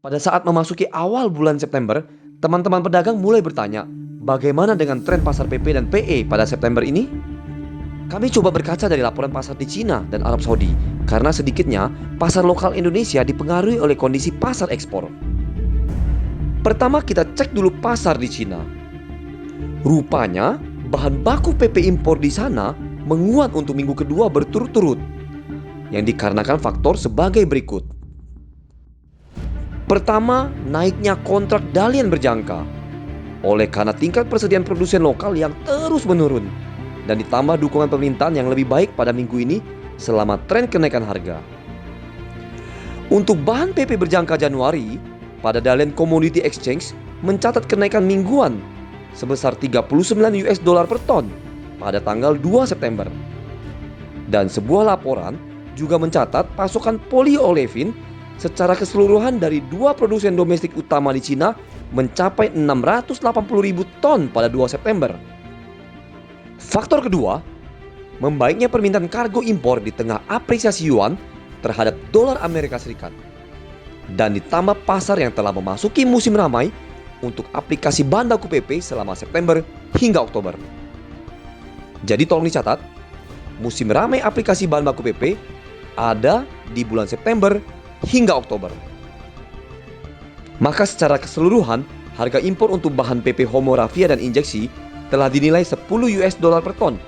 Pada saat memasuki awal bulan September, teman-teman pedagang mulai bertanya, bagaimana dengan tren pasar PP dan PE pada September ini? Kami coba berkaca dari laporan pasar di Cina dan Arab Saudi, karena sedikitnya pasar lokal Indonesia dipengaruhi oleh kondisi pasar ekspor. Pertama kita cek dulu pasar di Cina. Rupanya bahan baku PP impor di sana menguat untuk minggu kedua berturut-turut, yang dikarenakan faktor sebagai berikut. Pertama, naiknya kontrak dalian berjangka oleh karena tingkat persediaan produsen lokal yang terus menurun dan ditambah dukungan pemerintahan yang lebih baik pada minggu ini selama tren kenaikan harga. Untuk bahan PP berjangka Januari, pada Dalian Commodity Exchange mencatat kenaikan mingguan sebesar 39 US dollar per ton pada tanggal 2 September. Dan sebuah laporan juga mencatat pasokan polyolefin secara keseluruhan dari dua produsen domestik utama di Cina mencapai 680.000 ton pada 2 September. Faktor kedua, membaiknya permintaan kargo impor di tengah apresiasi yuan terhadap dolar Amerika Serikat. Dan ditambah pasar yang telah memasuki musim ramai untuk aplikasi bahan baku PP selama September hingga Oktober. Jadi tolong dicatat, musim ramai aplikasi bahan baku PP ada di bulan September hingga Oktober. Maka secara keseluruhan, harga impor untuk bahan PP Homo Raffia dan injeksi telah dinilai 10 US dollar per ton,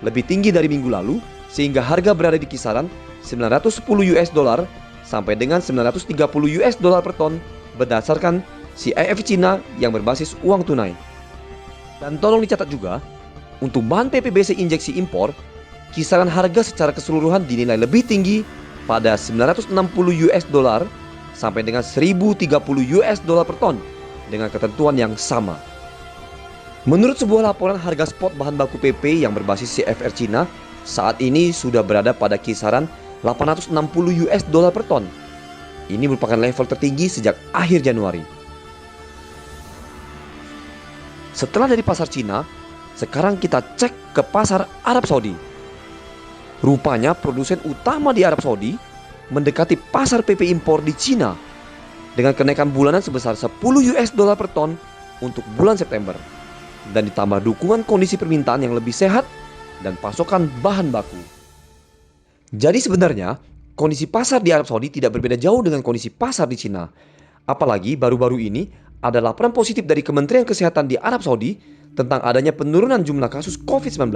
lebih tinggi dari minggu lalu, sehingga harga berada di kisaran 910 US dollar sampai dengan 930 US dollar per ton berdasarkan CIF Cina yang berbasis uang tunai. Dan tolong dicatat juga, untuk bahan PPBC injeksi impor, kisaran harga secara keseluruhan dinilai lebih tinggi pada 960 US dollar sampai dengan 1030 US dollar per ton dengan ketentuan yang sama. Menurut sebuah laporan, harga spot bahan baku PP yang berbasis CFR Cina saat ini sudah berada pada kisaran 860 US dollar per ton. Ini merupakan level tertinggi sejak akhir Januari. Setelah dari pasar Cina, sekarang kita cek ke pasar Arab Saudi. Rupanya produsen utama di Arab Saudi mendekati pasar PP impor di Cina dengan kenaikan bulanan sebesar 10 US dollar per ton untuk bulan September. Dan ditambah dukungan kondisi permintaan yang lebih sehat dan pasokan bahan baku. Jadi sebenarnya kondisi pasar di Arab Saudi tidak berbeda jauh dengan kondisi pasar di Cina. Apalagi baru-baru ini ada laporan positif dari Kementerian Kesehatan di Arab Saudi tentang adanya penurunan jumlah kasus COVID-19.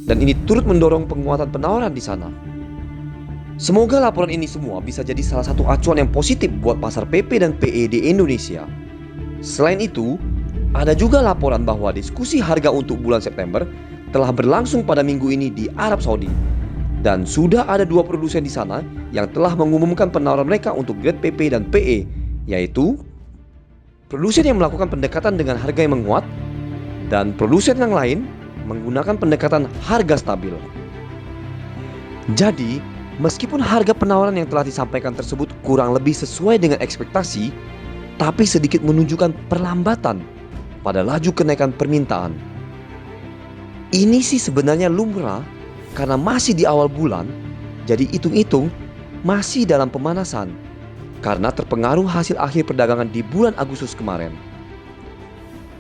Dan ini turut mendorong penguatan penawaran di sana. Semoga laporan ini semua bisa jadi salah satu acuan yang positif buat pasar PP dan PE di Indonesia. Selain itu, ada juga laporan bahwa diskusi harga untuk bulan September telah berlangsung pada minggu ini di Arab Saudi. Dan sudah ada dua produsen di sana yang telah mengumumkan penawaran mereka untuk grade PP dan PE, yaitu produsen yang melakukan pendekatan dengan harga yang menguat dan produsen yang lain menggunakan pendekatan harga stabil. Jadi, meskipun harga penawaran yang telah disampaikan tersebut kurang lebih sesuai dengan ekspektasi, tapi sedikit menunjukkan perlambatan pada laju kenaikan permintaan. Ini sih sebenarnya lumrah karena masih di awal bulan, jadi hitung-hitung masih dalam pemanasan karena terpengaruh hasil akhir perdagangan di bulan Agustus kemarin.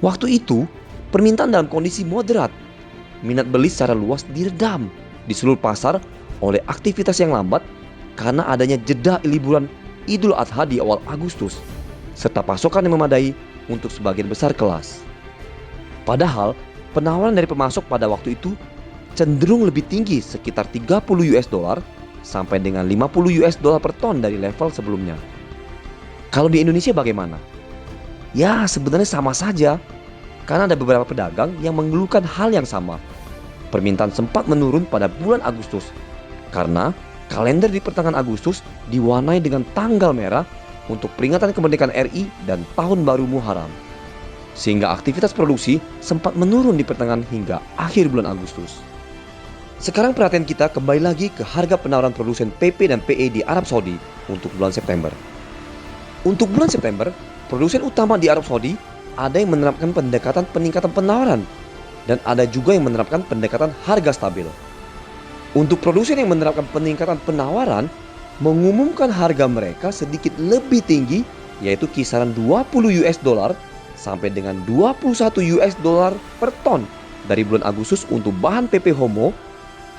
Waktu itu, permintaan dalam kondisi moderat. Minat beli secara luas diredam di seluruh pasar oleh aktivitas yang lambat karena adanya jeda liburan Idul Adha di awal Agustus, serta pasokan yang memadai untuk sebagian besar kelas. Padahal, penawaran dari pemasok pada waktu itu cenderung lebih tinggi, sekitar 30 US dollar sampai dengan 50 US dollar per ton dari level sebelumnya. Kalau di Indonesia bagaimana? Ya, sebenarnya sama saja. Karena ada beberapa pedagang yang mengeluhkan hal yang sama. Permintaan sempat menurun pada bulan Agustus karena kalender di pertengahan Agustus diwarnai dengan tanggal merah untuk peringatan kemerdekaan RI dan Tahun Baru Muharram. Sehingga aktivitas produksi sempat menurun di pertengahan hingga akhir bulan Agustus. Sekarang perhatian kita kembali lagi ke harga penawaran produsen PP dan PE di Arab Saudi untuk bulan September. Untuk bulan September, produsen utama di Arab Saudi ada yang menerapkan pendekatan peningkatan penawaran dan ada juga yang menerapkan pendekatan harga stabil. Untuk produsen yang menerapkan peningkatan penawaran, mengumumkan harga mereka sedikit lebih tinggi yaitu kisaran 20 US dollar sampai dengan 21 US dollar per ton dari bulan Agustus untuk bahan PP Homo,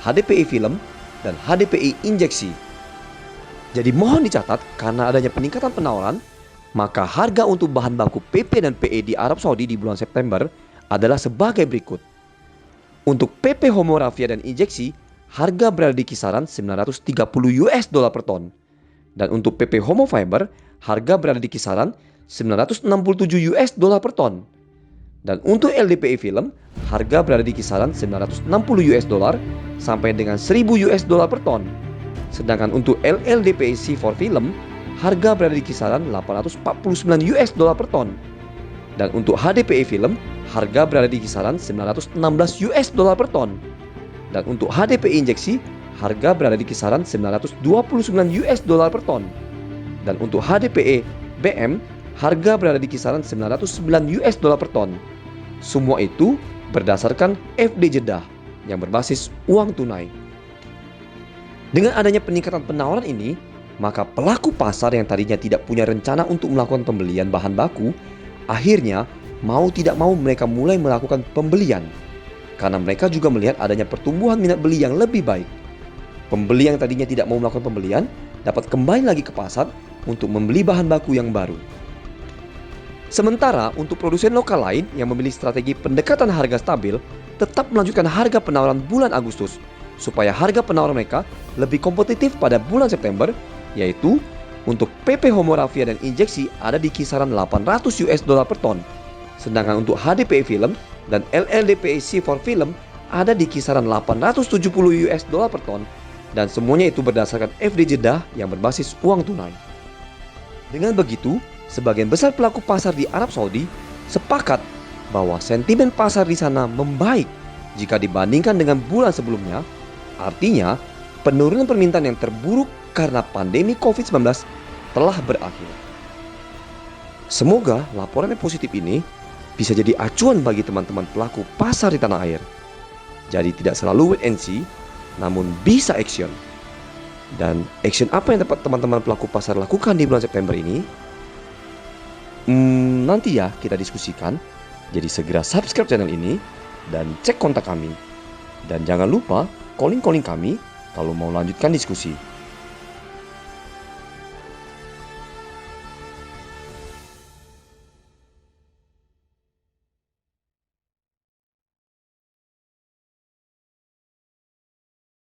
HDPE film, dan HDPE injeksi. Jadi mohon dicatat, karena adanya peningkatan penawaran, maka harga untuk bahan baku PP dan PE di Arab Saudi di bulan September adalah sebagai berikut. Untuk PP Homo Raffia dan injeksi, harga berada di kisaran 930 US dollar per ton. Dan untuk PP Homo Fiber, harga berada di kisaran 967 US dollar per ton. Dan untuk LDPE film, harga berada di kisaran 960 US dollar sampai dengan 1000 US dollar per ton. Sedangkan untuk LLDPE C4 film, harga berada di kisaran 849 US dollar per ton. Dan untuk HDPE film, harga berada di kisaran 916 US dollar per ton. Dan untuk HDPE injeksi, harga berada di kisaran 929 US dollar per ton. Dan untuk HDPE BM, harga berada di kisaran 909 US dollar per ton. Semua itu berdasarkan FD Jeddah yang berbasis uang tunai. Dengan adanya peningkatan penawaran ini, maka pelaku pasar yang tadinya tidak punya rencana untuk melakukan pembelian bahan baku, akhirnya mau tidak mau mereka mulai melakukan pembelian. Karena mereka juga melihat adanya pertumbuhan minat beli yang lebih baik. Pembeli yang tadinya tidak mau melakukan pembelian dapat kembali lagi ke pasar untuk membeli bahan baku yang baru. Sementara untuk produsen lokal lain yang memilih strategi pendekatan harga stabil tetap melanjutkan harga penawaran bulan Agustus supaya harga penawaran mereka lebih kompetitif pada bulan September, yaitu untuk PP Homo Raffia dan injeksi ada di kisaran 800 US dollar per ton. Sedangkan untuk HDPE film dan LLDPE C4 film ada di kisaran 870 US dollar per ton, dan semuanya itu berdasarkan FD Jeddah yang berbasis uang tunai. Dengan begitu, sebagian besar pelaku pasar di Arab Saudi sepakat bahwa sentimen pasar di sana membaik jika dibandingkan dengan bulan sebelumnya. Artinya, penurunan permintaan yang terburuk karena pandemi COVID-19 telah berakhir. Semoga laporan yang positif ini bisa jadi acuan bagi teman-teman pelaku pasar di tanah air. Jadi tidak selalu wait and see, namun bisa action. Dan action apa yang dapat teman-teman pelaku pasar lakukan di bulan September ini? Nanti ya kita diskusikan. Jadi segera subscribe channel ini dan cek kontak kami. Dan jangan lupa calling kami kalau mau lanjutkan diskusi.